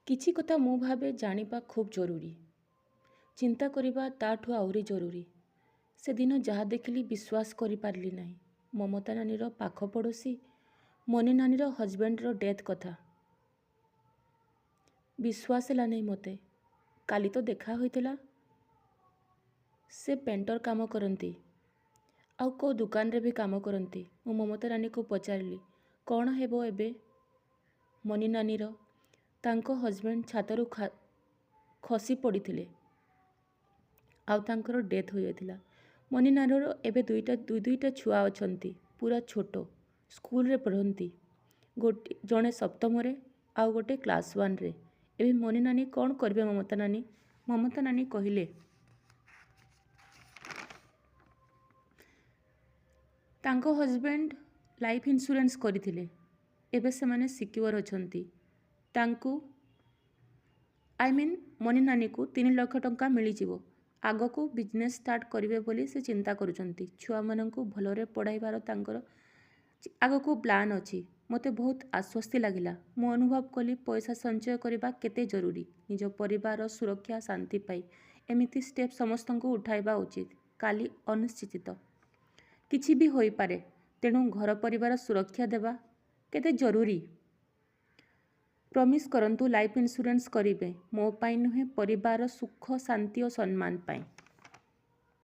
କିଛି କଥା ମୁଁ ଭାବେ ଜାଣିବା ଖୁବ୍ ଜରୁରୀ। ଚିନ୍ତା କରିବା ତାଠୁ ଆହୁରି ଜରୁରୀ। ସେଦିନ ଯାହା ଦେଖିଲି ବିଶ୍ୱାସ କରିପାରିଲି ନାହିଁ। ମମତା ନାନୀର ପାଖ ପଡ଼ୋଶୀ ମନି ନାନୀର ହଜବେଣ୍ଡର ଡେଥ୍ କଥା। ବିଶ୍ୱାସ ହେଲା ନାହିଁ ମୋତେ। କାଲି ତ ଦେଖା ହୋଇଥିଲା। ସେ ପେଣ୍ଟର କାମ କରନ୍ତି, ଆଉ କେଉଁ ଦୋକାନରେ ବି କାମ କରନ୍ତି। ମୁଁ ମମତା ନାନୀକୁ ପଚାରିଲି, କ'ଣ ହେବ ଏବେ? ମନି ନାନୀର ତାଙ୍କ ହଜବେଣ୍ଡ ଛାତରୁ ଖସି ପଡ଼ିଥିଲେ ଆଉ ତାଙ୍କର ଡେଥ୍ ହୋଇଯାଇଥିଲା। ମନି ନାନୀର ଏବେ ଦୁଇଟା ଛୁଆ ଅଛନ୍ତି, ପୁରା ଛୋଟ, ସ୍କୁଲରେ ପଢ଼ନ୍ତି। ଜଣେ ସପ୍ତମରେ ଆଉ ଗୋଟେ କ୍ଲାସ୍ 1ରେ। ଏବେ ମନି ନାନୀ କ'ଣ କରିବେ? ମମତା ନାନୀ କହିଲେ, ତାଙ୍କ ହଜବେଣ୍ଡ ଲାଇଫ୍ ଇନ୍ସୁରାନ୍ସ କରିଥିଲେ। ଏବେ ସେମାନେ ସିକ୍ୟୁର ଅଛନ୍ତି। ତାଙ୍କୁ ମନି ନାନୀକୁ 3 ଲକ୍ଷ ଟଙ୍କା ମିଳିଯିବ। ଆଗକୁ ବିଜନେସ୍ ଷ୍ଟାର୍ଟ କରିବେ ବୋଲି ସେ ଚିନ୍ତା କରୁଛନ୍ତି। ଛୁଆମାନଙ୍କୁ ଭଲରେ ପଢ଼ାଇବାର ତାଙ୍କର ଆଗକୁ ପ୍ଲାନ୍ ଅଛି। ମୋତେ ବହୁତ ଆଶ୍ୱସ୍ତି ଲାଗିଲା। ମୁଁ ଅନୁଭବ କଲି ପଇସା ସଞ୍ଚୟ କରିବା କେତେ ଜରୁରୀ। ନିଜ ପରିବାରର ସୁରକ୍ଷା, ଶାନ୍ତି ପାଇଁ ଏମିତି ଷ୍ଟେପ୍ ସମସ୍ତଙ୍କୁ ଉଠାଇବା ଉଚିତ। କାଲି ଅନିଶ୍ଚିତ କିଛି ବି ହୋଇପାରେ, ତେଣୁ ଘର ପରିବାର ସୁରକ୍ଷା ଦେବା କେତେ ଜରୁରୀ। ପ୍ରମିସ୍ କରନ୍ତୁ ଲାଇଫ୍ ଇନ୍ସୁରାନ୍ସ କରିବେ। ମୋ ପାଇଁ ନୁହେଁ, ପରିବାରର ସୁଖ, ଶାନ୍ତି ଓ ସମ୍ମାନ ପାଇଁ।